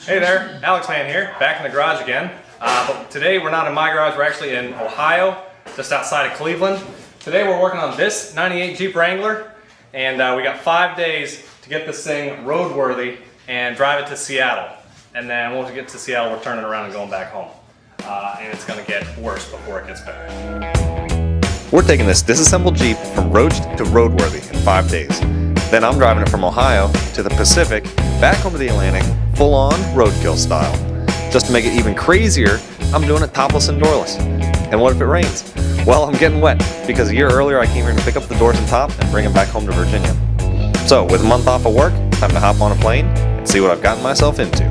Hey there, Alex Man here, back in the garage again. But today we're not in my garage, we're actually in Ohio, just outside of Cleveland. Today we're working on this 98 Jeep Wrangler, and we got 5 days to get this thing roadworthy and drive it to Seattle. And then once we get to Seattle, we're turning around and going back home. And it's gonna get worse before it gets better. We're taking this disassembled Jeep from road to roadworthy in 5 days. Then I'm driving it from Ohio to the Pacific, back home to the Atlantic, full-on roadkill style. Just to make it even crazier, I'm doing it topless and doorless. And what if it rains? Well, I'm getting wet, because a year earlier I came here to pick up the doors and top and bring them back home to Virginia. So, with a month off of work, time to hop on a plane and see what I've gotten myself into.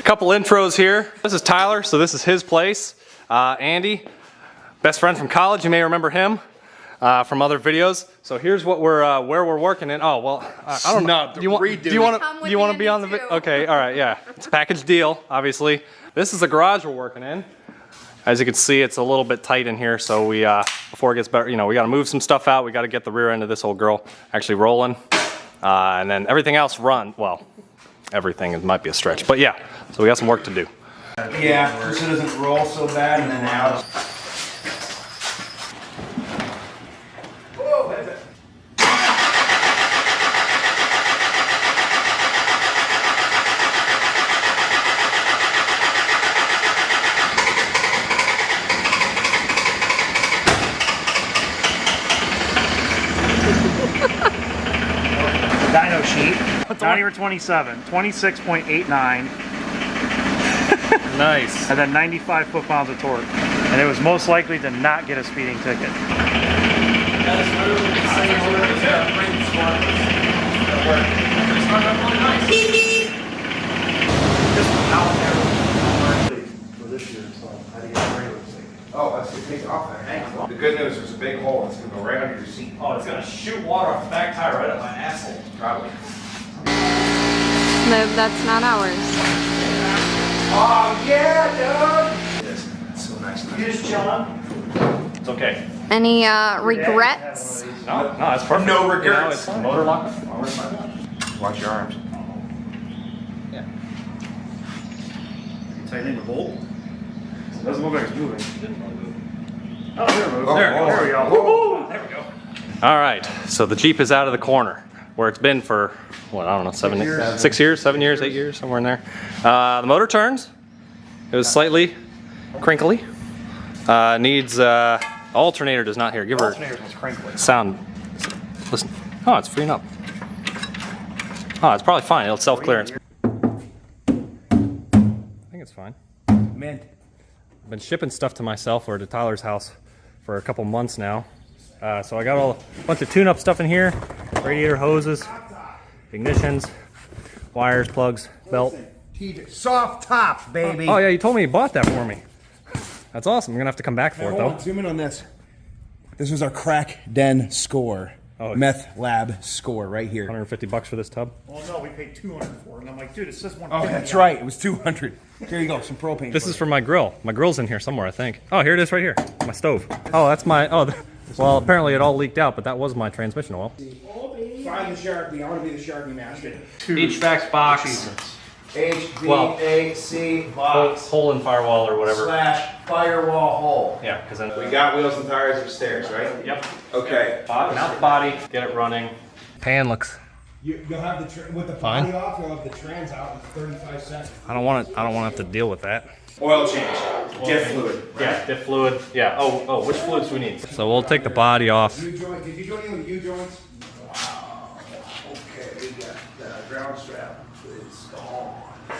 Couple intros here. This is Tyler, so this is his place. Andy, best friend from college, you may remember him from other videos. So here's what we're where we're working in. Oh well, I don't know. Do you want to be on the video? Okay, all right, yeah. It's a package deal, obviously. This is the garage we're working in. As you can see, it's a little bit tight in here, so we before it gets better, we got to move some stuff out. We got to get the rear end of this old girl actually rolling, and then everything else run. Well, everything, it might be a stretch, but yeah. So we got some work to do. Yeah, so it doesn't roll so bad and then out. Whoa, that's it. Dyno sheet, 90 or 27, 26.89. Nice. And then 95 foot-pounds of torque. And it was most likely to not get a speeding ticket. Oh, that's it takes off there. The good news, there's a big hole. It's gonna go right under your seat. Oh, it's gonna shoot water off the back tire right up my asshole. Probably. No, that's not ours. Oh yeah, dude! It is. It's so nice. Here's John. It's okay. Any regrets? No, it's perfect. No regrets. It's motor lock. Watch your arms. Yeah. Tighten the bolt. It doesn't look like it's moving. Oh, there we go. Whoa. There we go. All right, so the Jeep is out of the corner where it's been for, what, I don't know, 7 years, 6 years, 7 years, 8 years, somewhere in there. The motor turns. It was slightly crinkly. Needs, alternator does not hear. Give her Alternator was crinkly. sound. Listen. Oh, it's freeing up. Oh, it's probably fine. It'll self-clear. I think it's fine. Mint. I've been shipping stuff to myself or to Tyler's house for a couple months now. So I got a bunch of tune-up stuff in here. Radiator hoses, ignitions, wires, plugs, belt. Soft top, baby. Oh yeah, you told me you bought that for me. That's awesome. I'm gonna have to come back for it Hold though. on, zoom in on this. This was our crack den score. Oh. Meth lab score right here. $150 for this tub. Well, no, we paid 200 for it. And I'm like, dude, it says 150. Oh, that's right. It was 200. Here you go, some propane. This is for my grill. My grill's in here somewhere, I think. Oh, here it is right here. My stove. Oh, that's my, well, apparently it all leaked out, but that was my transmission oil. Find the Sharpie. I want to be the Sharpie master. HVAC box. HVAC box Hole in firewall or whatever. / firewall hole. Yeah, because then We got wheels and tires upstairs, right? Yep. Okay. Mount the body, get it running. Pan looks. You'll have the with the Fine. body off. You'll have the trans out in 35 seconds. I don't want to have to deal with that. Oil change. Diff fluid. Yeah, diff fluid. Yeah. Oh, which fluids do we need? So we'll take the body off. U joint. Did you do any with U joints? Wow. Okay, we got the ground strap. It's gone. Okay,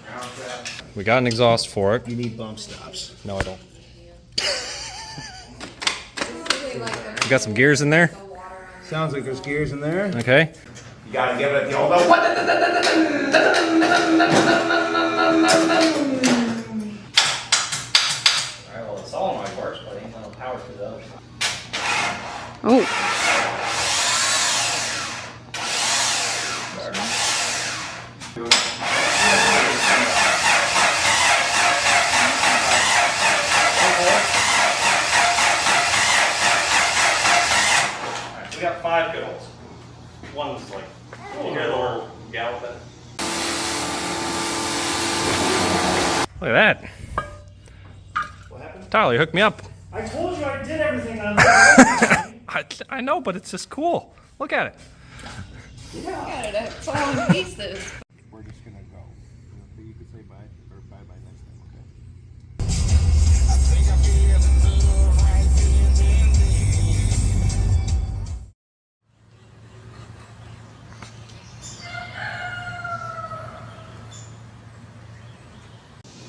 ground strap. We got an exhaust for it. You need bump stops. No, I don't. You got some gears in there? Sounds like there's gears in there. Okay. You gotta give it the old. Alright, well the solenoid works, but ain't no power to the other side. Oh. we got 5 good holes. One's like, you hear the little gal with it? Look at that. What happened? Tyler, you hooked me up. I told you I did everything on the I know, but it's just cool. Look at it. It's all in pieces. We're just gonna go. You could say bye or bye next time, okay?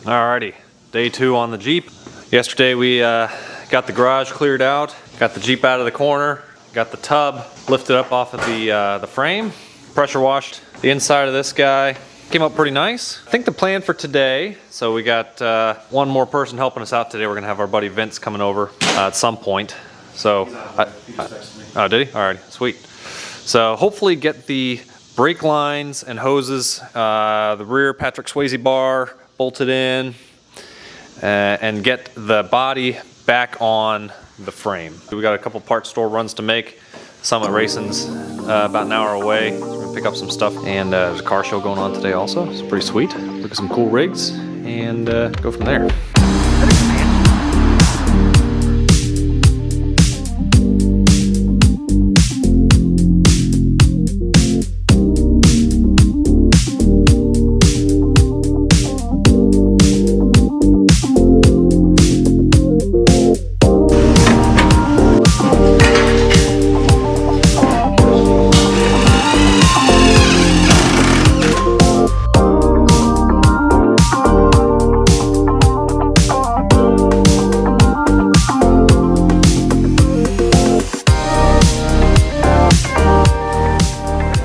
Alrighty, day 2 on the Jeep. Yesterday we got the garage cleared out, got the Jeep out of the corner, got the tub lifted up off of the frame, pressure washed the inside of this guy. Came up pretty nice. I think the plan for today, so we got one more person helping us out today. We're gonna have our buddy Vince coming over at some point. So, oh, did he? Alright, sweet. So hopefully get the brake lines and hoses, the rear Patrick Swayze bar bolted in, and get the body back on the frame. We got a couple parts store runs to make. Summit Racing's about an hour away. So we're gonna pick up some stuff, and there's a car show going on today also. It's pretty sweet. Look at some cool rigs and go from there.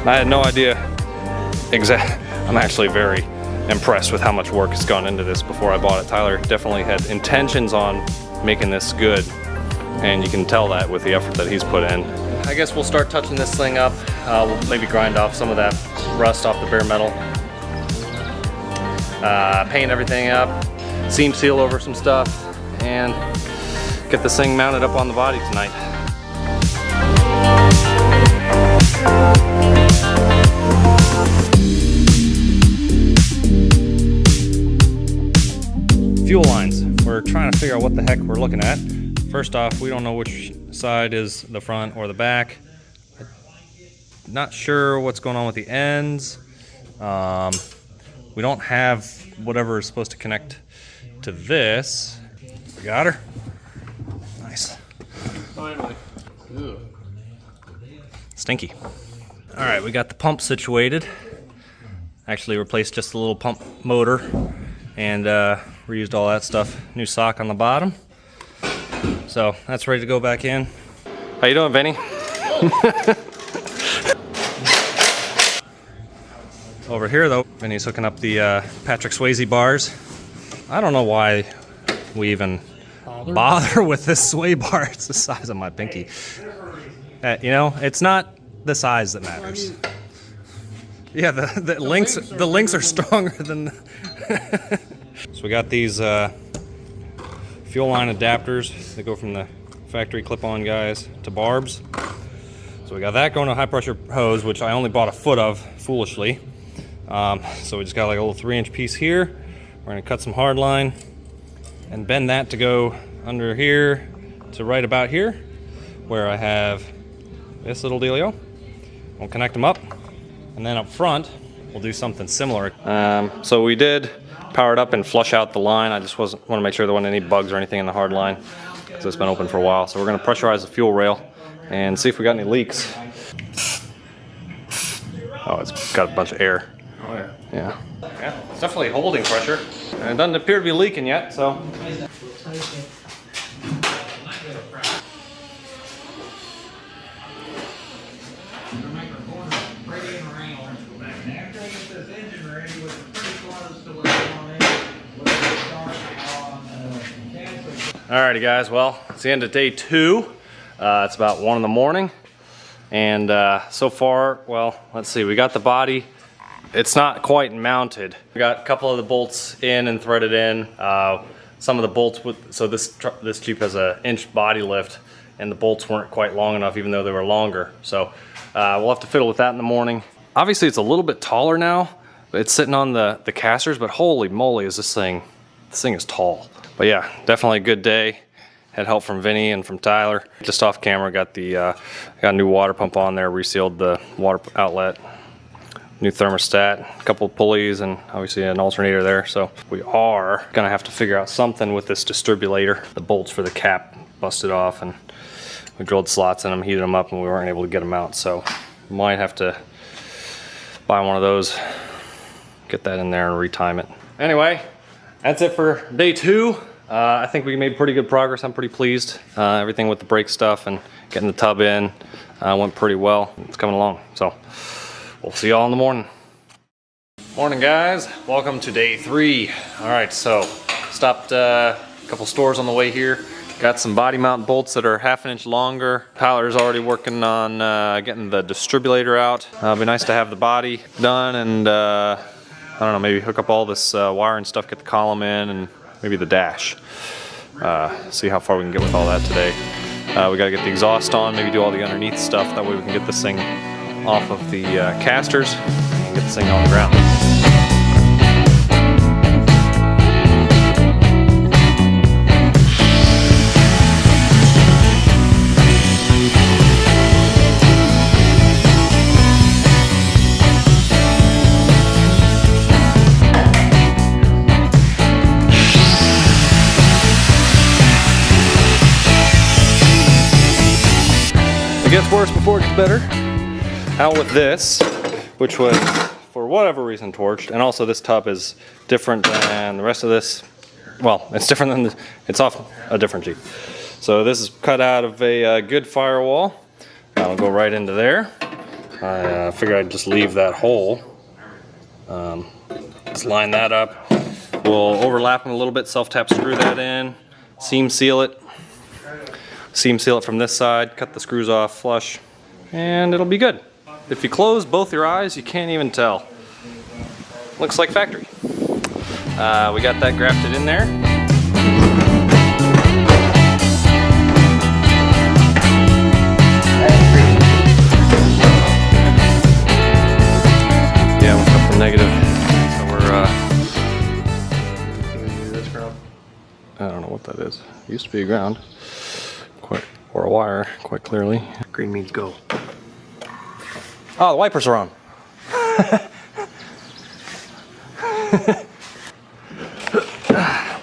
I had no idea I'm actually very impressed with how much work has gone into this before I bought it. Tyler definitely had intentions on making this good, and you can tell that with the effort that he's put in. I guess we'll start touching this thing up. We'll maybe grind off some of that rust off the bare metal. Paint everything up, seam seal over some stuff, and get this thing mounted up on the body tonight. Fuel lines. We're trying to figure out what the heck we're looking at. First off, we don't know which side is the front or the back. Not sure what's going on with the ends. We don't have whatever is supposed to connect to this. We got her. Nice. Stinky. All right, we got the pump situated. Actually replaced just the little pump motor and reused all that stuff. New sock on the bottom. So that's ready to go back in. How you doing, Benny? Over here though, Benny's hooking up the Patrick Swayze bars. I don't know why we even bother with this sway bar. It's the size of my pinky. You know, it's not the size that matters. Yeah, the links are stronger than. So we got these fuel line adapters that go from the factory clip-on guys to barbs. So we got that going to a high pressure hose, which I only bought a foot of foolishly. So we just got like a little 3-inch piece here. We're gonna cut some hard line and bend that to go under here to right about here, where I have this little dealio. We'll connect them up, and then up front we'll do something similar. So we did power it up and flush out the line. I just want to make sure there wasn't any bugs or anything in the hard line, because it's been open for a while. So we're going to pressurize the fuel rail and see if we got any leaks. Oh, it's got a bunch of air. Oh yeah. Yeah, it's definitely holding pressure, and it doesn't appear to be leaking yet, so. Alrighty guys, well, it's the end of day 2. It's about 1 in the morning, and so far, well, let's see, we got the body. It's not quite mounted. We got a couple of the bolts in and threaded in. Some of the bolts, so this Jeep has an 1-inch body lift, and the bolts weren't quite long enough, even though they were longer. So we'll have to fiddle with that in the morning. Obviously it's a little bit taller now. It's sitting on the casters, but holy moly is this thing is tall. But yeah, definitely a good day. Had help from Vinny and from Tyler. Just off camera, got a new water pump on there, resealed the water outlet, new thermostat, a couple of pulleys, and obviously an alternator there. So we are gonna have to figure out something with this distribulator. The bolts for the cap busted off, and we drilled slots in them, heated them up, and we weren't able to get them out. So might have to buy one of those, get that in there and retime it. Anyway, that's it for day 2. I think we made pretty good progress. I'm pretty pleased. Everything with the brake stuff and getting the tub in went pretty well. It's coming along. So we'll see y'all in the morning. Morning, guys. Welcome to day 3. All right, so stopped a couple stores on the way here. Got some body mount bolts that are 1/2 inch longer. Tyler's already working on getting the distribulator out. It'd be nice to have the body done and I don't know, maybe hook up all this wire and stuff, get the column in, and maybe the dash. See how far we can get with all that today. We gotta get the exhaust on, maybe do all the underneath stuff. That way we can get this thing off of the casters and get this thing on the ground. It gets worse before it gets better. Out with this, which was, for whatever reason, torched, and also this tub is different than the rest of this. Well, it's different than it's off a different Jeep. So this is cut out of a good firewall. That'll go right into there. I figured I'd just leave that hole. Just line that up. We'll overlap them a little bit, self-tap screw that in, seam seal it. Seam seal it from this side, cut the screws off flush, and it'll be good. If you close both your eyes, you can't even tell. Looks like factory. We got that grafted in there. Yeah, we'll cut the negative. So I don't know what that is. It used to be a ground. Or a wire, quite clearly. Green means go. Oh, the wipers are on.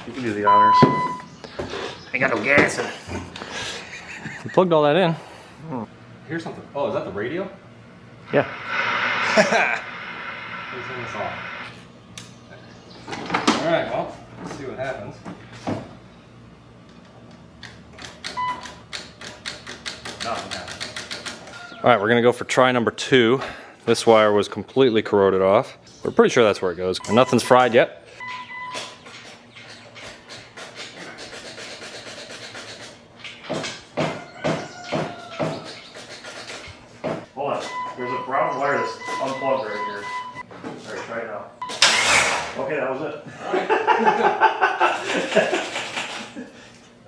You can do the honors. I got no gas in it. You plugged all that in. Here's something. Oh, is that the radio? Yeah. Let's turn this off. All right, well, let's see what happens. All right, we're gonna go for try number 2. This wire was completely corroded off. We're pretty sure that's where it goes. Nothing's fried yet. Hold on. There's a brown wire that's unplugged right here. All right, try it now. Okay, that was it.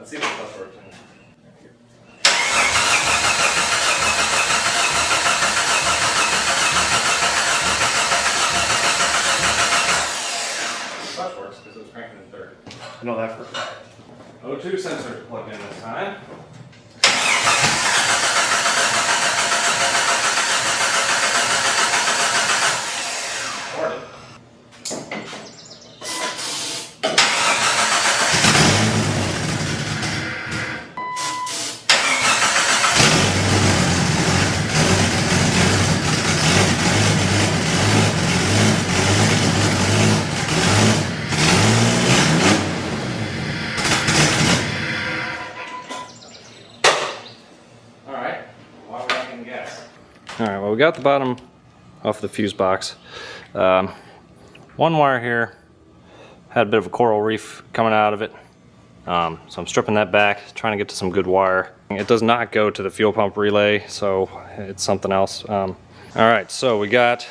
Let's see if this works. I know that for a fact. O2 sensor plugged in this time. All right, well, we got the bottom off the fuse box. One wire here had a bit of a coral reef coming out of it. So I'm stripping that back, trying to get to some good wire. It does not go to the fuel pump relay, so it's something else. All right, so we got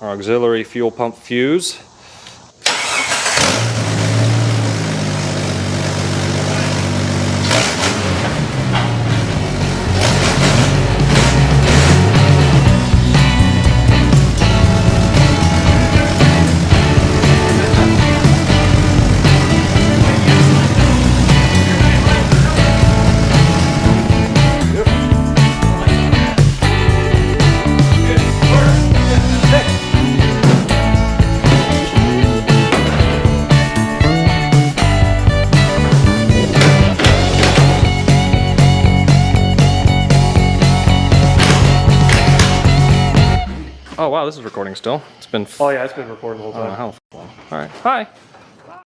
our auxiliary fuel pump fuse. Oh wow, this is recording still. It's been. Oh yeah, it's been recording the whole time. How long? All right. Hi. All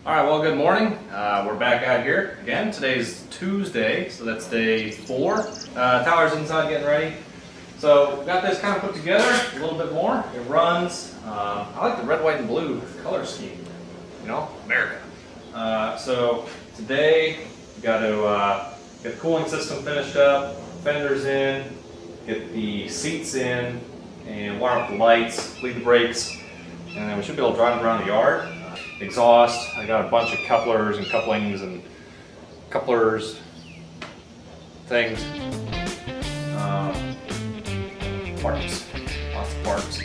right. Well, good morning. We're back out here again. Today's Tuesday, so that's day 4. Tyler's inside getting ready. So we got this kind of put together a little bit more. It runs. I like the red, white, and blue color scheme. You know, America. So today we got to get the cooling system finished up, fenders in, get the seats in, and wire up the lights, bleed the brakes, and then we should be able to drive around the yard. Exhaust. I got a bunch of couplers and couplings and couplers things. Parts. Lots of parts.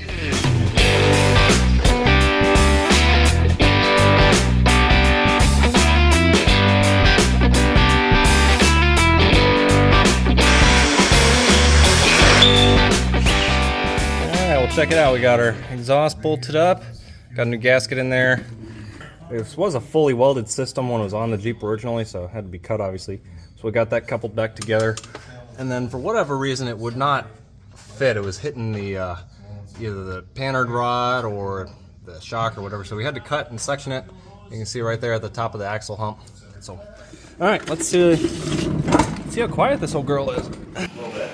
Check it out, we got our exhaust bolted up, got a new gasket in there. This was a fully welded system when it was on the Jeep originally, so it had to be cut obviously. So we got that coupled back together. And then for whatever reason it would not fit. It was hitting the either the panhard rod or the shock or whatever. So we had to cut and section it. You can see right there at the top of the axle hump. So, all right, let's see how quiet this old girl is. A little bit.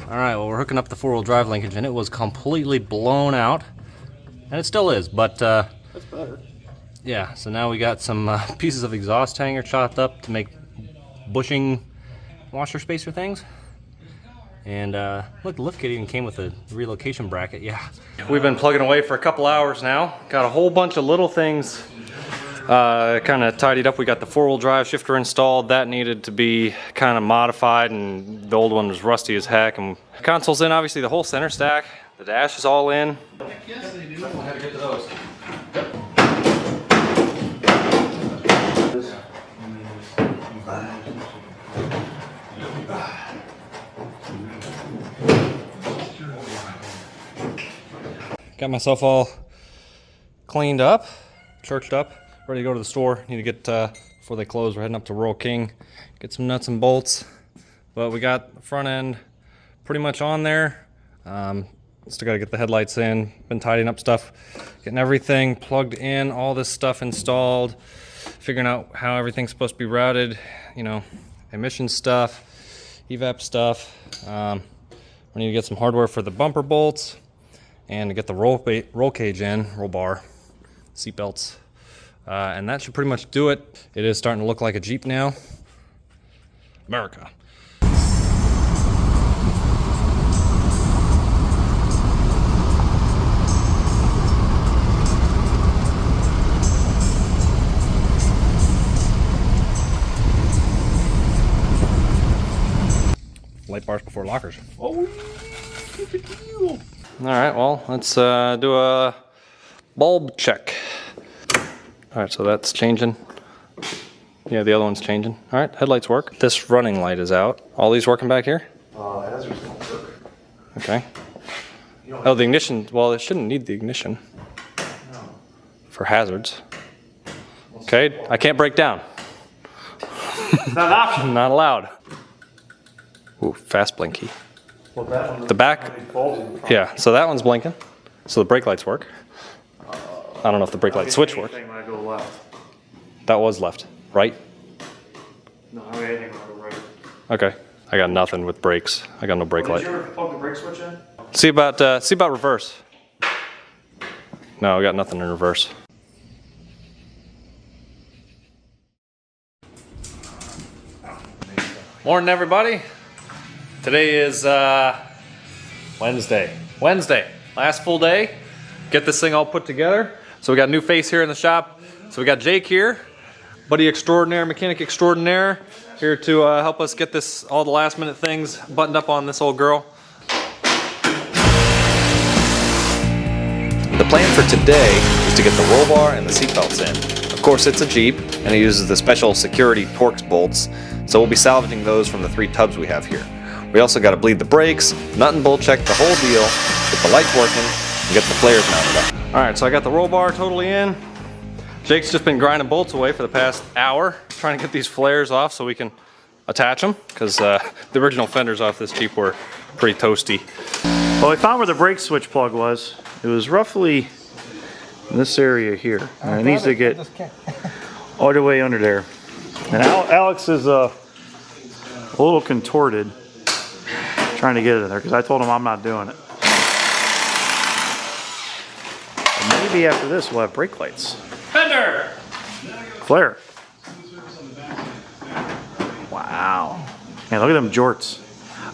Alright, well we're hooking up the 4-wheel drive linkage and it was completely blown out. And it still is, but That's better. yeah, so now we got some pieces of exhaust hanger chopped up to make bushing washer spacer things. And look, the lift kit even came with a relocation bracket, yeah. We've been plugging away for a couple hours now. Got a whole bunch of little things kind of tidied up. We got the 4-wheel drive shifter installed. That needed to be kind of modified, and the old one was rusty as heck. And console's in, obviously the whole center stack. The dash is all in. Yes, they do. I had to get to those. Got myself all cleaned up, churched up, ready to go to the store. Need to get, before they close, we're heading up to Rural King, get some nuts and bolts. But we got the front end pretty much on there. Still got to get the headlights in, been tidying up stuff, getting everything plugged in, all this stuff installed, figuring out how everything's supposed to be routed, you know, emission stuff, evap stuff. We need to get some hardware for the bumper bolts and to get the roll cage in, roll bar, seat belts. And that should pretty much do it. It is starting to look like a Jeep now. America. Light bars before lockers. Oh, good deal. All right, well, let's do a bulb check. All right, so that's changing. Yeah, the other one's changing. All right, headlights work. This running light is out. All these working back here? Hazards don't work. Okay. Oh, the ignition, well, it shouldn't need the ignition for hazards. Okay, I can't break down. It's not an option. Not allowed. Ooh, fast blinky. Well, that one, The back, yeah, so that one's blinking. So the brake lights work. I don't know if the brake light switch works. Anything when I go left. That was left, right? No, I don't have anything when I go right. Okay, I got nothing with brakes. I got no brake Did light. you ever plug the brake switch in? See about reverse. No, I got nothing in reverse. Morning, everybody. Today is Wednesday. Last full day. Get this thing all put together. So we got a new face here in the shop. So we got Jake here, buddy extraordinaire, mechanic extraordinaire, here to help us get this, all the last minute things buttoned up on this old girl. The plan for today is to get the roll bar and the seatbelts in. Of course, it's a Jeep, and it uses the special security Torx bolts, so we'll be salvaging those from the 3 tubs we have here. We also got to bleed the brakes, nut and bolt check the whole deal, get the lights working, and get the flares mounted up. All right, so I got the roll bar totally in. Jake's just been grinding bolts away for the past hour, trying to get these flares off so we can attach them, because the original fenders off this Jeep were pretty toasty. Well, I found where the brake switch plug was. It was roughly in this area here. And it needs to get all the way under there. And Alex is a little contorted trying to get it in there because I told him I'm not doing it. And maybe after this we'll have brake lights. Fender! Flare. Wow. Man, look at them jorts.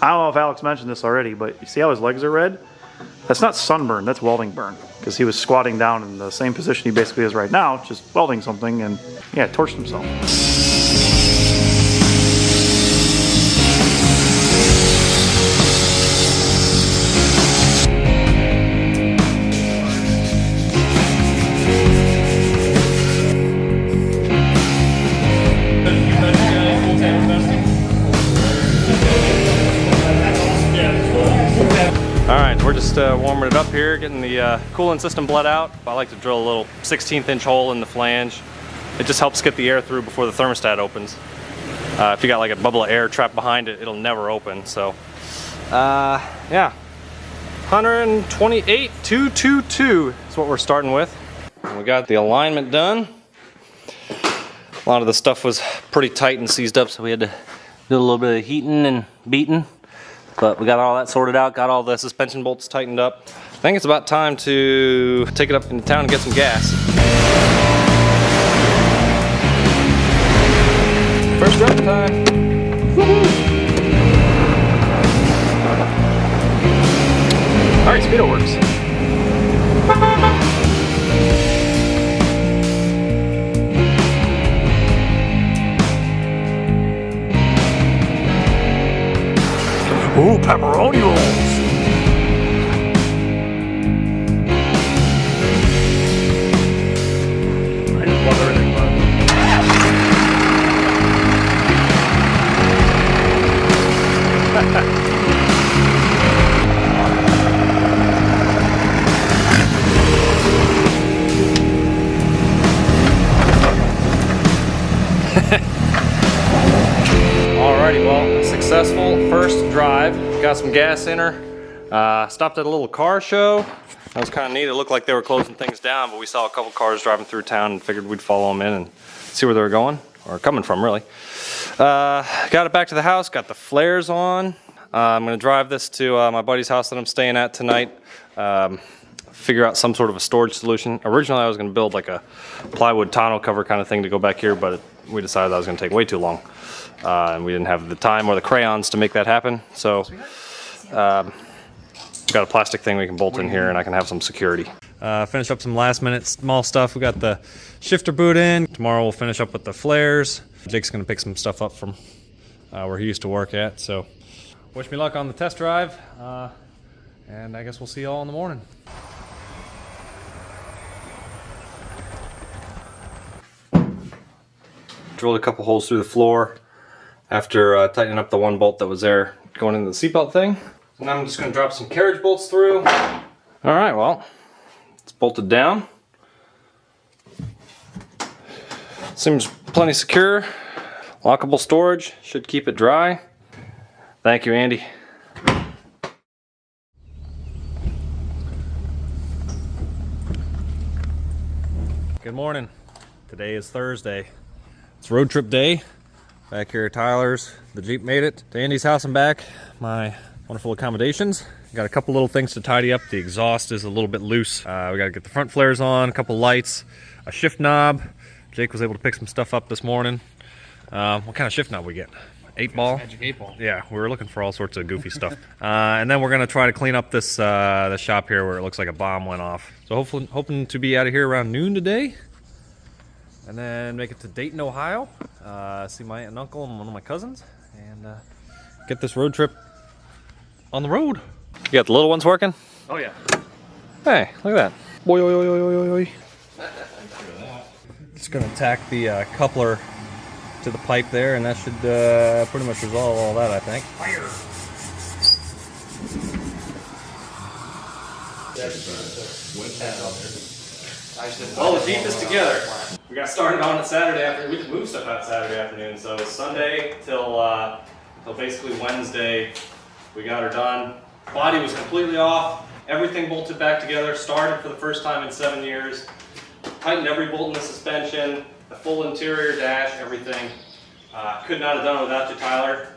I don't know if Alex mentioned this already, but you see how his legs are red? That's not sunburn, that's welding burn. Because he was squatting down in the same position he basically is right now, just welding something, and yeah, torched himself. Alright, we're just warming it up here, getting the coolant system bled out. I like to drill a little 16th inch hole in the flange. It just helps get the air through before the thermostat opens. If you got like a bubble of air trapped behind it, it'll never open. So, yeah. 128,222 is what we're starting with. And we got the alignment done. A lot of the stuff was pretty tight and seized up, so we had to do a little bit of heating and beating. But we got all that sorted out, got all the suspension bolts tightened up. I think it's about time to take it up into town and get some gas. First run time. All right, Speedo works. Ooh, pepperoni rolls! I just love everything about Alrighty, well, successful first drive. Got some gas in her. Stopped at a little car show. That was kind of neat. It looked like they were closing things down, but we saw a couple cars driving through town and figured we'd follow them in and see where they were going, or coming from, really. Got it back to the house, got the flares on. I'm gonna drive this to my buddy's house that I'm staying at tonight. Figure out some sort of a storage solution. Originally, I was gonna build like a plywood tonneau cover kind of thing to go back here, but we decided that was gonna take way too long. And we didn't have the time or the crayons to make that happen. So, got a plastic thing we can bolt in here and I can have some security. Finish up some last minute small stuff. We got the shifter boot in. Tomorrow we'll finish up with the flares. Jake's gonna pick some stuff up from where he used to work at. So, wish me luck on the test drive. And I guess we'll see you all in the morning. Drilled a couple holes through the floor after tightening up the one bolt that was there going into the seatbelt thing. So now I'm just going to drop some carriage bolts through. Alright, well, it's bolted down. Seems plenty secure. Lockable storage, should keep it dry. Thank you, Andy. Good morning. Today is Thursday. It's road trip day. Back here at Tyler's. The Jeep made it to Andy's house and back. My wonderful accommodations. Got a couple little things to tidy up. The exhaust is a little bit loose. We got to get the front flares on, a couple lights, a shift knob. Jake was able to pick some stuff up this morning. What kind of shift knob we get? 8-ball? Magic 8-ball. Yeah, we were looking for all sorts of goofy stuff. And then we're gonna try to clean up this the shop here where it looks like a bomb went off. So hoping to be out of here around noon today. And then make it to Dayton, Ohio. See my aunt and uncle and one of my cousins. And get this road trip on the road. You got the little ones working? Oh yeah. Hey, look at that. Boy, oy, oy, oy, oy, oy. Just gonna tack the coupler to the pipe there, and that should pretty much resolve all that, I think. Well, the Jeep is together. We got started on it Saturday afternoon. We just moved stuff out Saturday afternoon, so Sunday till basically Wednesday, we got her done. Body was completely off. Everything bolted back together. Started for the first time in 7 years. Tightened every bolt in the suspension, the full interior dash, everything. Could not have done it without you, Tyler.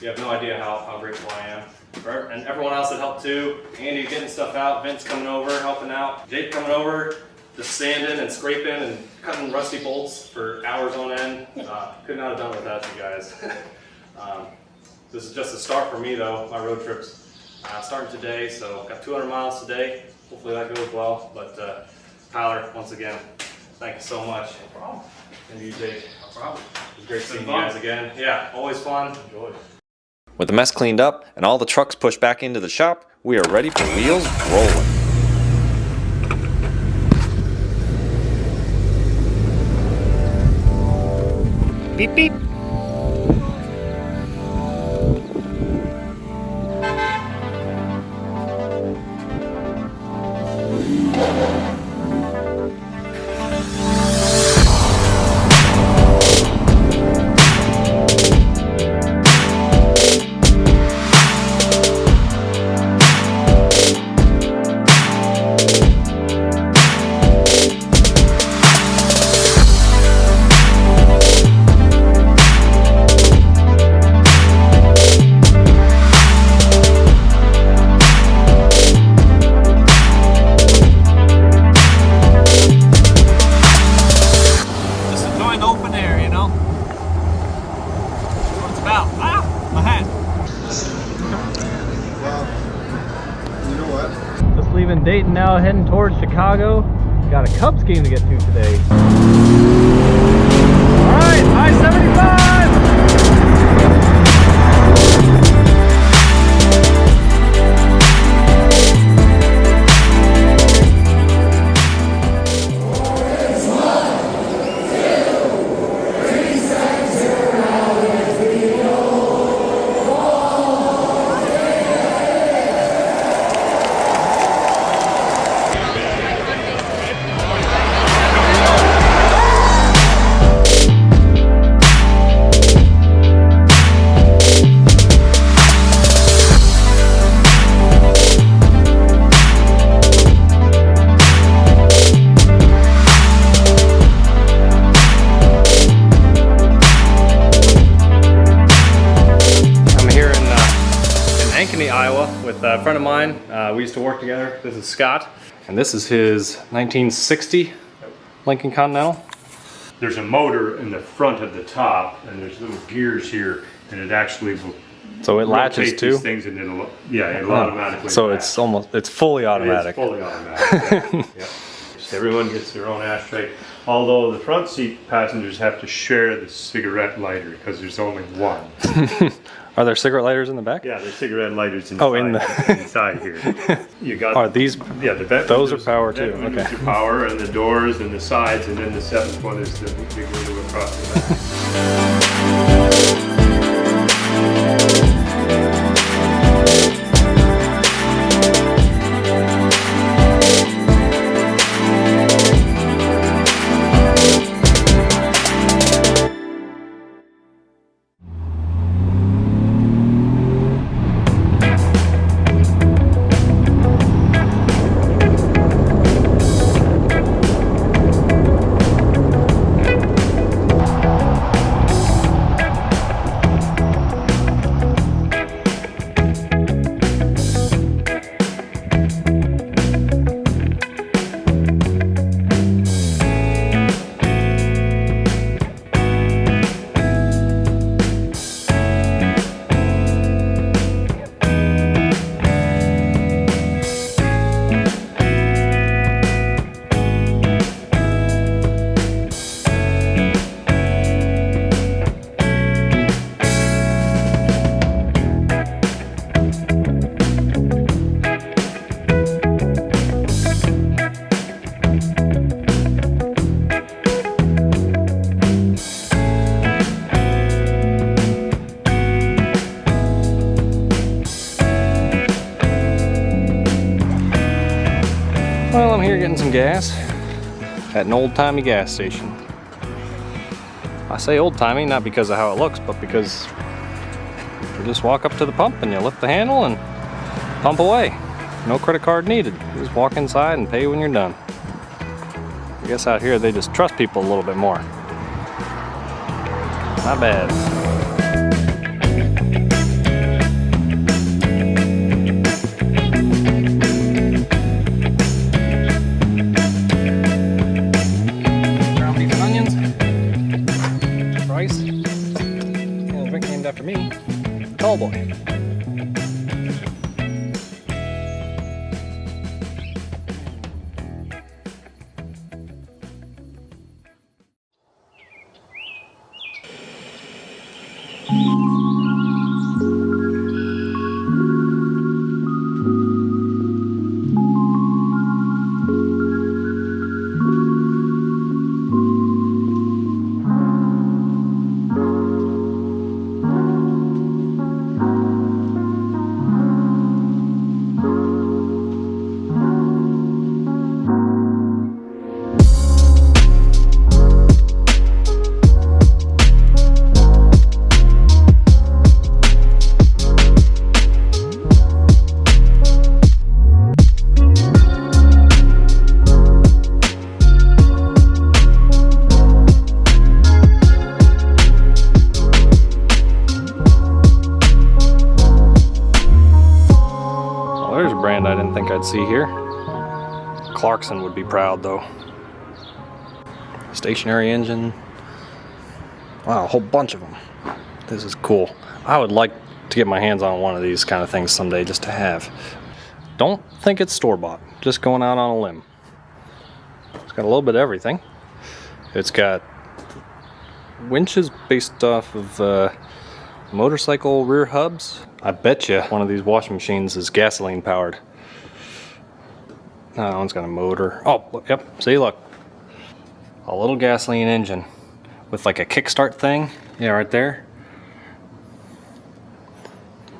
You have no idea how grateful I am. And everyone else that helped too. Andy getting stuff out, Vince coming over, helping out. Jake coming over, just sanding and scraping and cutting rusty bolts for hours on end. Could not have done it without you guys. This is just a start for me though. My road trip's starting today, so got 200 miles today. Hopefully that goes well. But Tyler, once again, thank you so much. No problem. And you, Jake. No problem. It was great seeing you guys again. Yeah, always fun. Enjoy. With the mess cleaned up and all the trucks pushed back into the shop, we are ready for wheels rolling. Beep beep. Leaving Dayton now, heading towards Chicago. Got a Cubs game to get to today. All right, I-75! Iowa with a friend of mine. We used to work together. This is Scott, and this is his 1960 Lincoln Continental. There's a motor in the front of the top, and there's little gears here, and it actually will. So it latches rotate too. These things, and it'll automatically. So latch. it's fully automatic. It's fully automatic. Yeah. Everyone gets their own ashtray. Although the front seat passengers have to share the cigarette lighter because there's only one. Are there cigarette lighters in the back? Yeah, there's cigarette lighters inside. Oh, in the inside here. You got. Are these? Yeah, the vent those are windows, power vent too. windows Okay. are power, and the doors and the sides, and then the seventh one is the big window across the back. Well, I'm here getting some gas at an old-timey gas station. I say old-timey not because of how it looks, but because you just walk up to the pump and you lift the handle and pump away. No credit card needed. You just walk inside and pay when you're done. I guess out here they just trust people a little bit more. Not bad. Ground beef and onions. Rice. And a drink named after me. Tall boy. There's a brand I didn't think I'd see here. Clarkson would be proud though. Stationary engine. Wow, a whole bunch of them. This is cool. I would like to get my hands on one of these kind of things someday just to have. Don't think it's store-bought, just going out on a limb. It's got a little bit of everything. It's got winches based off of motorcycle rear hubs. I bet you one of these washing machines is gasoline powered. No, that one's got a motor. Oh, look, yep, see, look. A little gasoline engine with like a kickstart thing. Yeah, right there.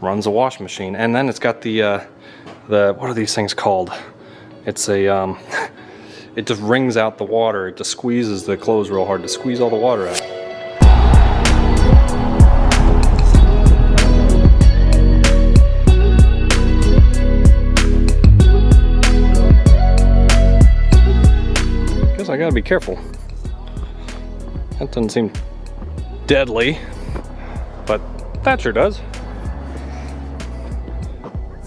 Runs a washing machine. And then it's got the what are these things called? It's a, it just wrings out the water. It just squeezes the clothes real hard to squeeze all the water out. I gotta be careful. That doesn't seem deadly, but that sure does.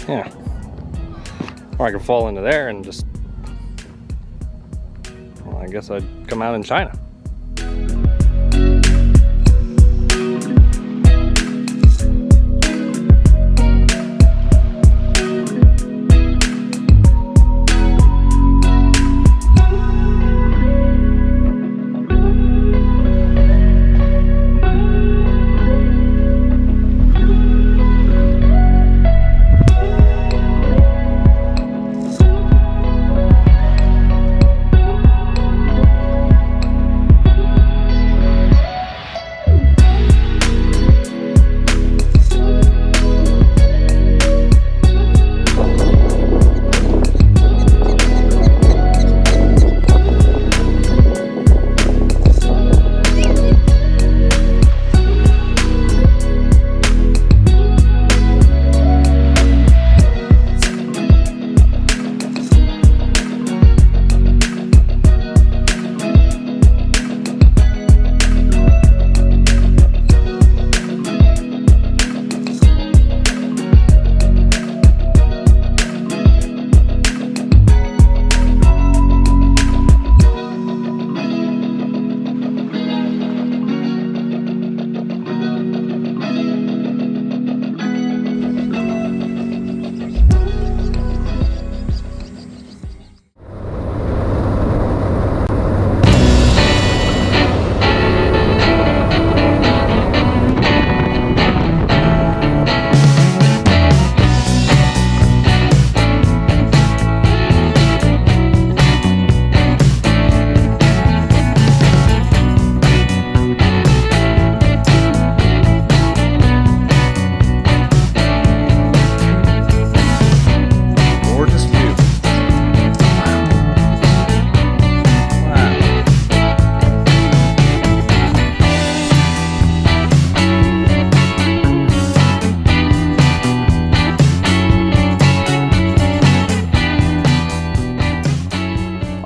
Yeah. Or I could fall into there and just, well, I guess I'd come out in China.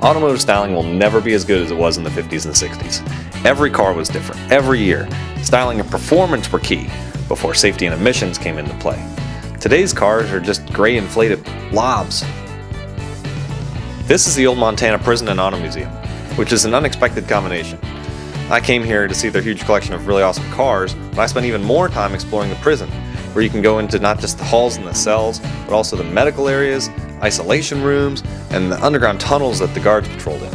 Automotive styling will never be as good as it was in the 50s and 60s. Every car was different, every year. Styling and performance were key, before safety and emissions came into play. Today's cars are just gray inflated blobs. This is the old Montana Prison and Auto Museum, which is an unexpected combination. I came here to see their huge collection of really awesome cars, but I spent even more time exploring the prison, where you can go into not just the halls and the cells, but also the medical areas, isolation rooms, and the underground tunnels that the guards patrolled in.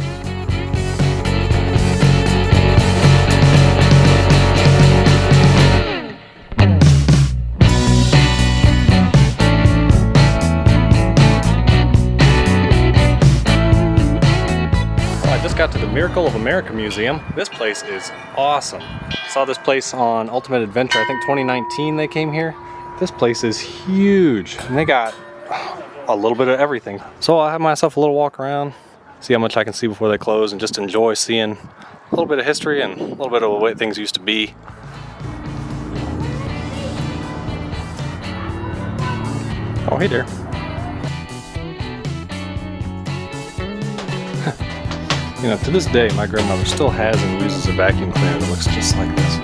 I just got to the Miracle of America Museum. This place is awesome. Saw this place on Ultimate Adventure, I think 2019 they came here. This place is huge, and they got a little bit of everything. So I'll have myself a little walk around, see how much I can see before they close, and just enjoy seeing a little bit of history and a little bit of the way things used to be. Oh, hey there. You know, to this day, my grandmother still has and uses a vacuum cleaner that looks just like this.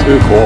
Too cool.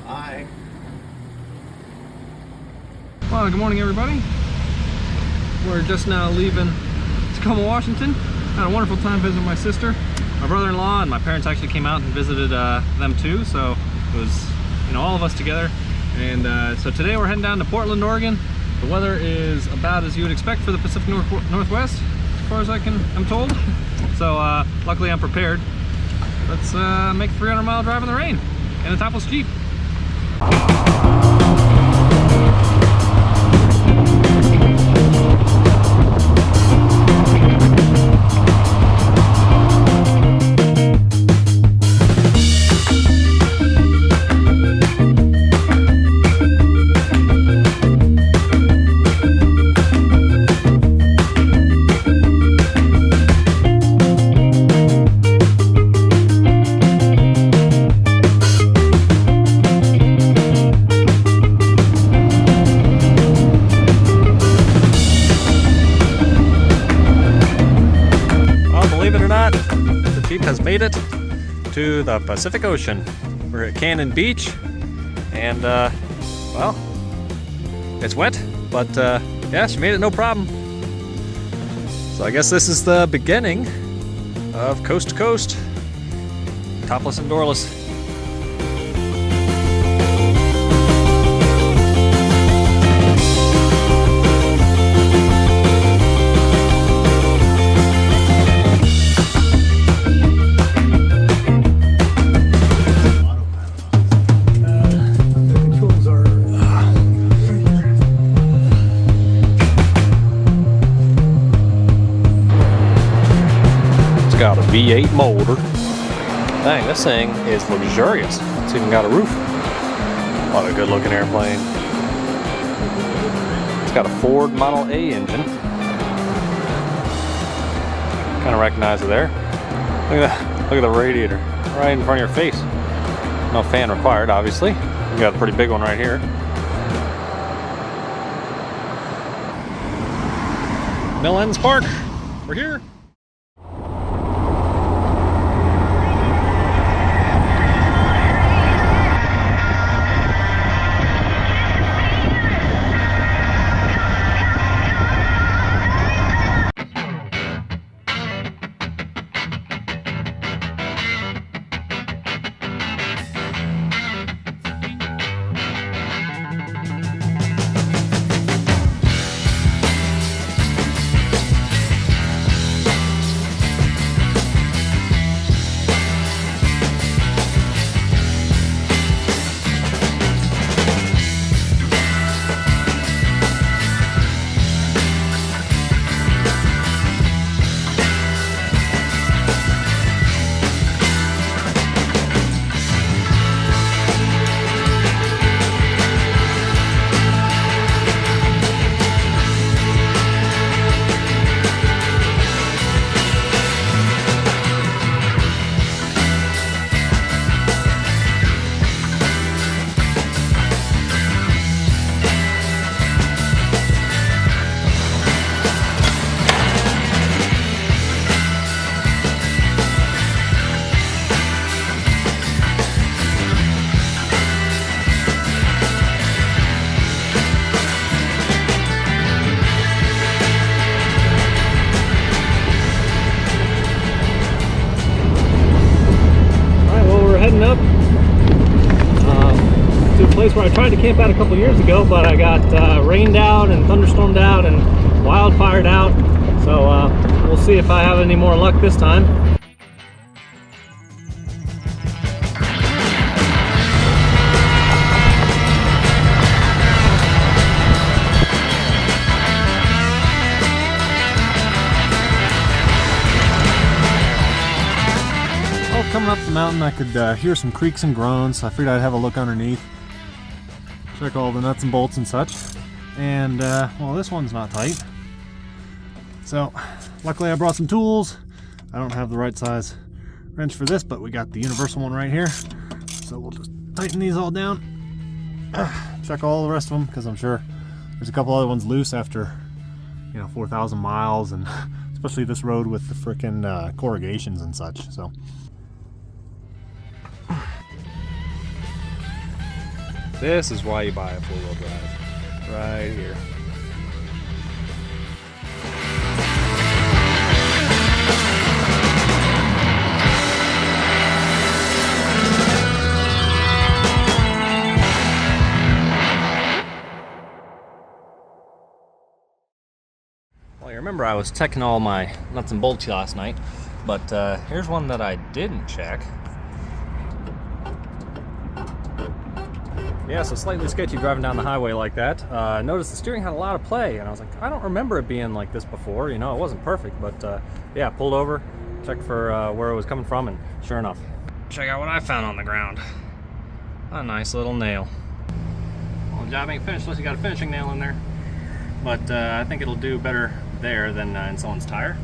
Hi. Well, good morning, everybody. We're just now leaving Tacoma, Washington. Had a wonderful time visiting my sister, my brother-in-law, and my parents actually came out and visited them too. So it was, you know, all of us together. And so today we're heading down to Portland, Oregon. The weather is about as you would expect for the Pacific Northwest. far as I'm told. So luckily I'm prepared. Let's make a 300-mile drive in the rain in a topless Jeep. Has made it to the Pacific Ocean. We're at Cannon Beach, and well, it's wet, but yeah, she made it no problem. So I guess this is the beginning of coast to coast, topless and doorless. Got a V8 motor. Dang, this thing is luxurious. It's even got a roof. What a good looking airplane. It's got a Ford Model A engine. Kind of recognize it there. Look at that. Look at the radiator right in front of your face. No fan required, obviously. We got a pretty big one right here. Mill Ends Park. We're here. Heading up to a place where I tried to camp out a couple years ago, but I got rained out and thunderstormed out and wildfired out. So we'll see if I have any more luck this time. Coming up the mountain, I could hear some creaks and groans, so I figured I'd have a look underneath, check all the nuts and bolts and such. And well, this one's not tight, so luckily I brought some tools. I don't have the right size wrench for this, but we got the universal one right here, so we'll just tighten these all down, check all the rest of them, because I'm sure there's a couple other ones loose after 4,000 miles, and especially this road with the frickin' corrugations and such. So this is why you buy a four-wheel drive, right here. Well, you remember remember I was checking all my nuts and bolts last night, but here's one that I didn't check. Yeah, so slightly sketchy driving down the highway like that. Noticed the steering had a lot of play, and I was like, I don't remember it being like this before. You know, it wasn't perfect, but yeah, pulled over, checked for where it was coming from, and sure enough, check out what I found on the ground. A nice little nail. Well, the job ain't finished unless you got a finishing nail in there, but I think it'll do better there than in someone's tire.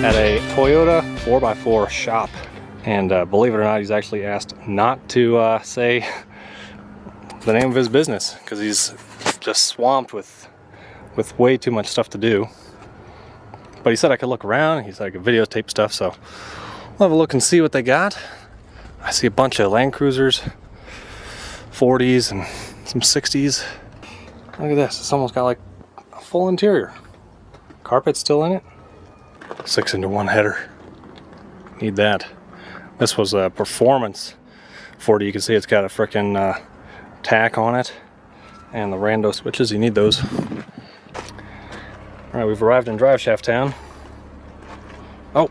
At a Toyota 4x4 shop, and believe it or not, he's actually asked not to say the name of his business because he's just swamped with way too much stuff to do. But he said I could look around, he said I could videotape stuff, so we'll have a look and see what they got. I see a bunch of Land Cruisers, 40s, and some 60s. Look at this, it's almost got like a full interior. Carpet's still in it. 6-into-1 header. Need that. This was a performance 40. You can see it's got a frickin' tack on it, and the rando switches. You need those. All right, we've arrived in Drive Shaft Town. Oh,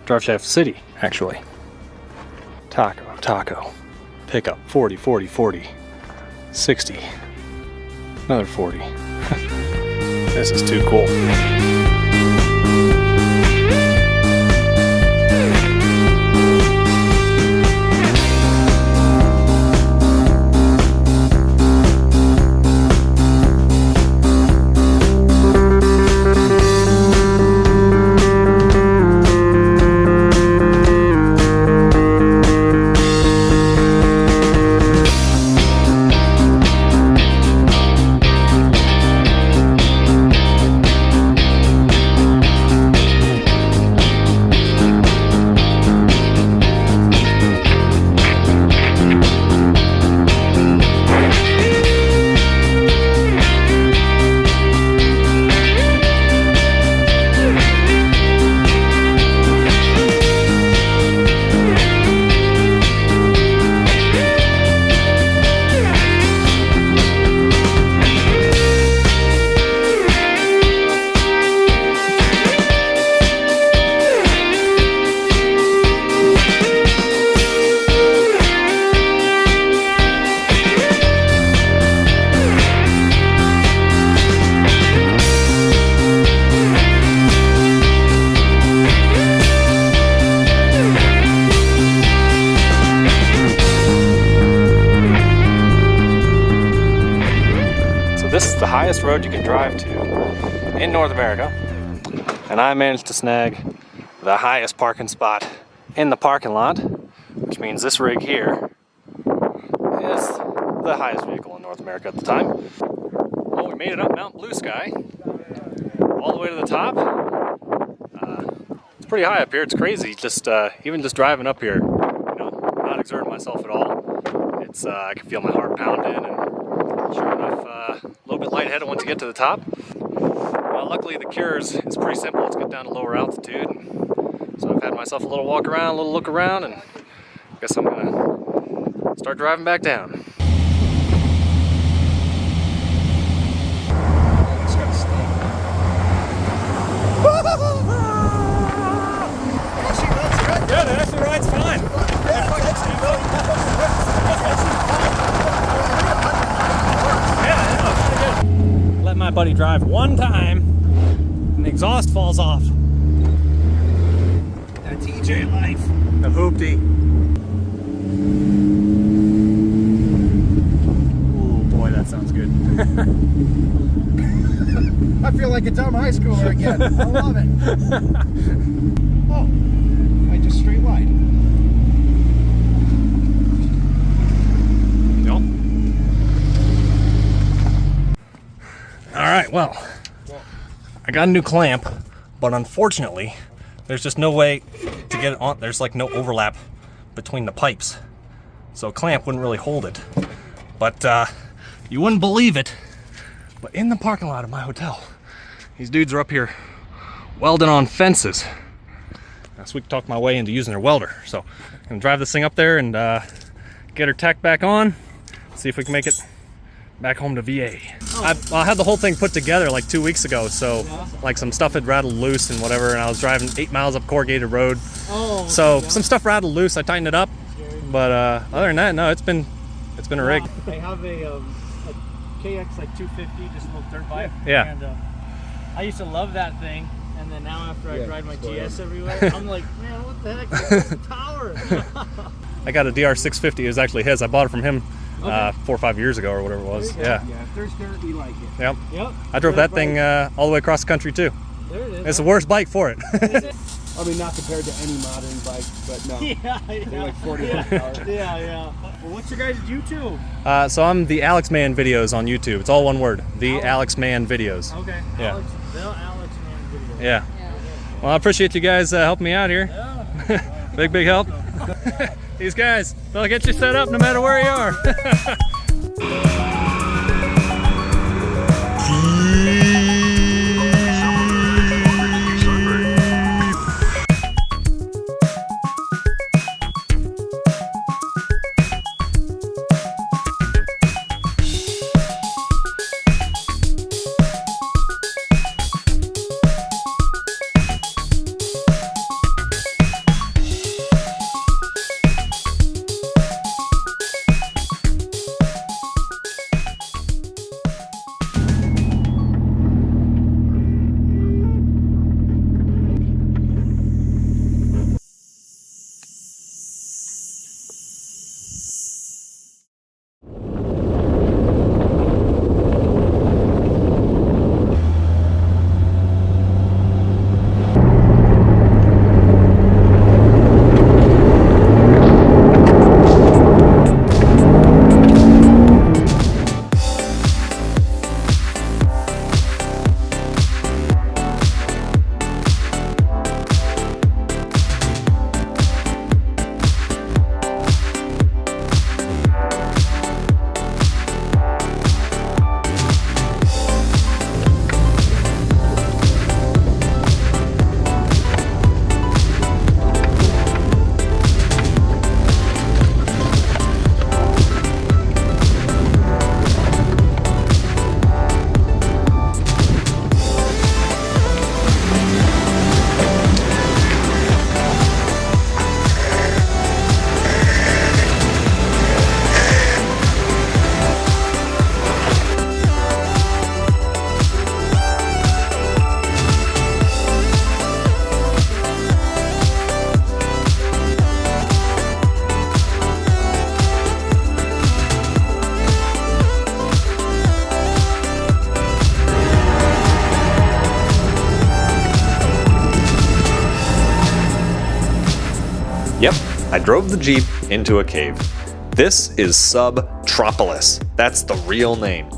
Drive Shaft City, actually. Taco. Pickup 40, 40, 40. 60. Another 40. This is too cool. This is the highest road you can drive to in North America, and I managed to snag the highest parking spot in the parking lot, which means this rig here is the highest vehicle in North America at the time. Well, we made it up Mount Blue Sky, all the way to the top. It's pretty high up here. It's crazy. Just even just driving up here, you know, not exerting myself at all. It's I can feel my heart pounding, and sure enough, a little bit lightheaded once you get to the top. Well, luckily the cure is pretty simple. It's get down to lower altitude. So I've had myself a little walk around, a little look around, and I guess I'm gonna start driving back down. Yeah, that actually rides fine. Yeah, let my buddy drive one time, and the exhaust falls off. That TJ life. The hoopty. Ooh, boy, that sounds good. I feel like a dumb high schooler again. I love it. Oh, I just straight lied. Yep. All right, well, I got a new clamp, but unfortunately, there's just no way to get it on. There's like no overlap between the pipes, so a clamp wouldn't really hold it. But you wouldn't believe it, but in the parking lot of my hotel, these dudes are up here welding on fences. So we can talk my way into using their welder. So I'm gonna drive this thing up there and get her tech back on, see if we can make it back home to VA. I had the whole thing put together like 2 weeks ago, so like some stuff had rattled loose and whatever, and I was driving 8 miles up corrugated road. So some stuff rattled loose, I tightened it up, but other than that, no, it's been a rig. I have a KX like 250, just a little dirt bike. Yeah. And I used to love that thing, and then now after I ride my GS everywhere, I'm like, man, what the heck? This power. I got a DR650. It was actually his. I bought it from him 4 or 5 years ago or whatever it was. Yeah. Yeah, if there's dirt, we like it. Yep. Yep. I drove that thing all the way across the country too. There it is. It's the worst bike for it. I mean, not compared to any modern bike, but no. Yeah. They're like 40 horsepower. Yeah. Well, what's your guys' YouTube? So I'm the Alex Man Videos on YouTube. It's all one word. The Alex Man Videos. Okay. Yeah. The Alex Man video. Yeah. Well, I appreciate you guys helping me out here. Yeah. Big help. These guys, they'll get you set up no matter where you are. Yep, I drove the Jeep into a cave. This is Topless. That's the real name.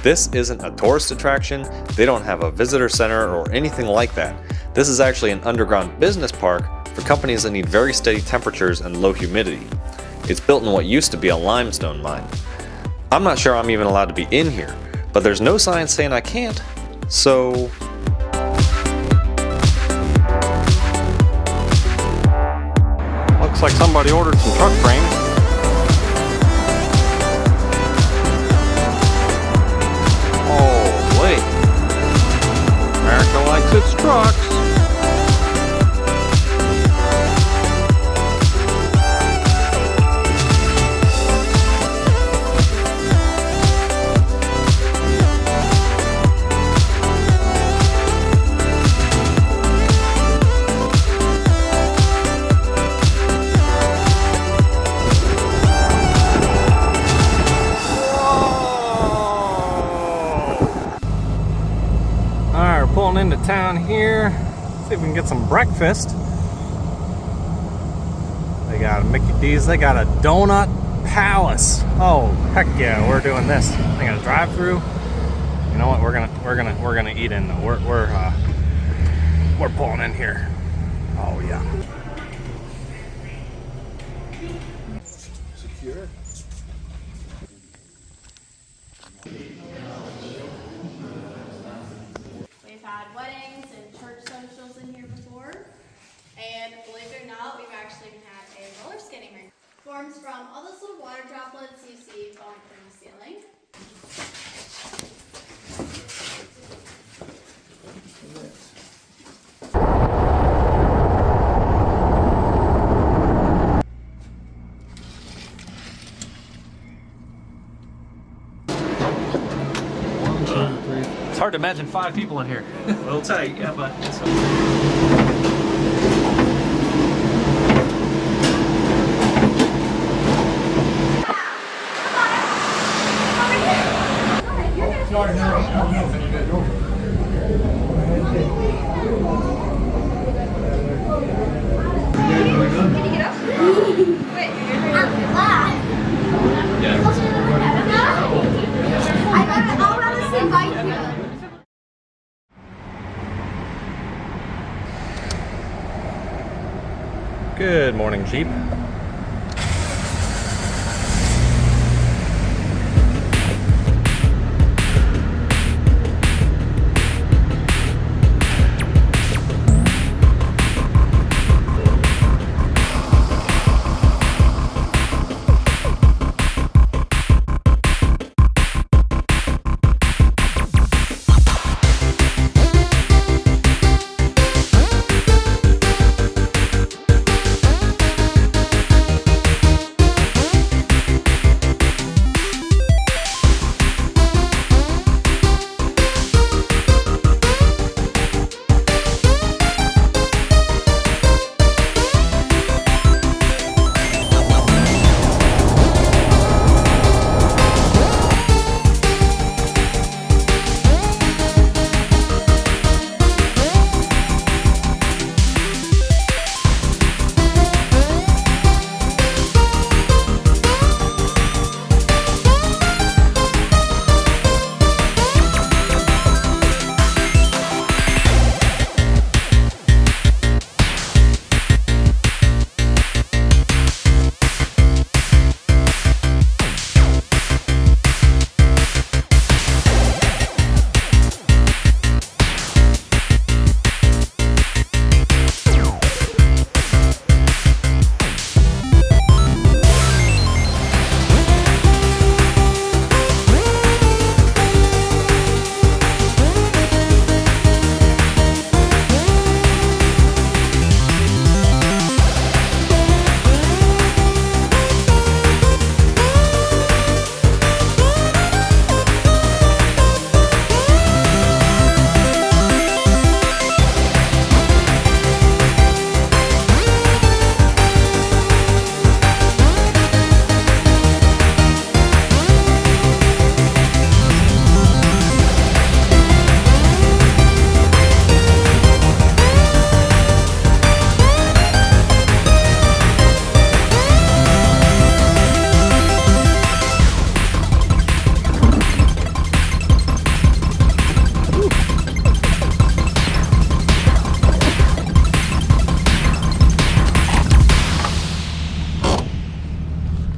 This isn't a tourist attraction, they don't have a visitor center or anything like that. This is actually an underground business park for companies that need very steady temperatures and low humidity. It's built in what used to be a limestone mine. I'm not sure I'm even allowed to be in here, but there's no sign saying I can't, so... Looks like somebody ordered some truck frames. Oh, wait. America likes its trucks. Alright, we're pulling into town here. See if we can get some breakfast. They got a Mickey D's, they got a donut palace. Oh, heck yeah, we're doing this. They got a drive-through. You know what? We're gonna eat in though. We're pulling in here. Oh yeah. Sure. We've had weddings and church socials in here before. And believe it or not, we've actually even had a roller skating rink. Forms from all those little water droplets you see falling from the ceiling. It's hard to imagine 5 people in here. A little tight, yeah, but it's Good morning, Jeep.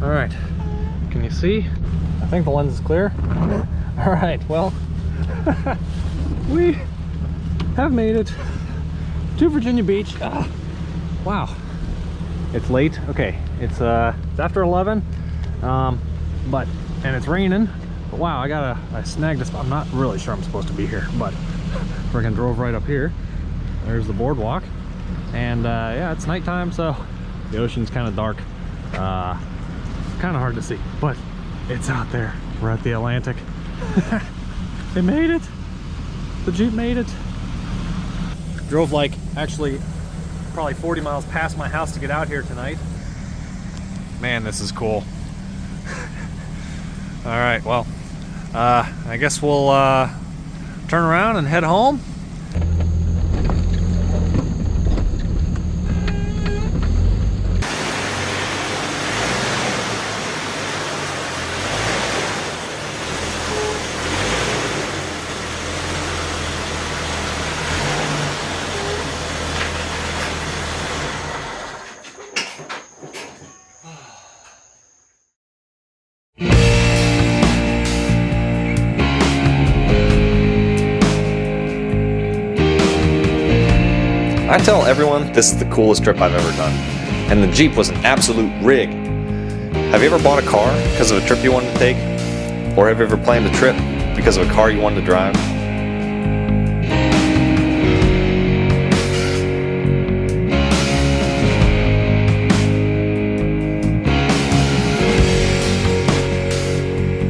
All right, can you see? I think the lens is clear. All right, well, we have made it to Virginia Beach. Wow, it's late. Okay, it's after 11, and it's raining. But wow, I snagged this. I'm not really sure I'm supposed to be here, but we're gonna drove right up here. There's the boardwalk, and yeah, it's nighttime, so the ocean's kind of dark. Kind of hard to see, but it's out there. We're at the Atlantic. It made it. The Jeep made it. Drove like actually probably 40 miles past my house to get out here tonight. Man, this is cool. All right, well, I guess we'll turn around and head home. I tell everyone this is the coolest trip I've ever done, and the Jeep was an absolute rig. Have you ever bought a car because of a trip you wanted to take? Or have you ever planned a trip because of a car you wanted to drive?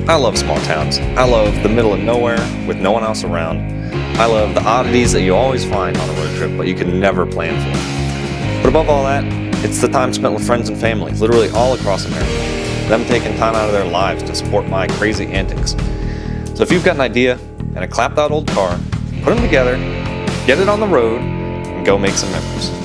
I love small towns. I love the middle of nowhere with no one else around. I love the oddities that you always find on a road trip, but you can never plan for. But above all that, it's the time spent with friends and family, literally all across America. Them taking time out of their lives to support my crazy antics. So if you've got an idea and a clapped out old car, put them together, get it on the road, and go make some memories.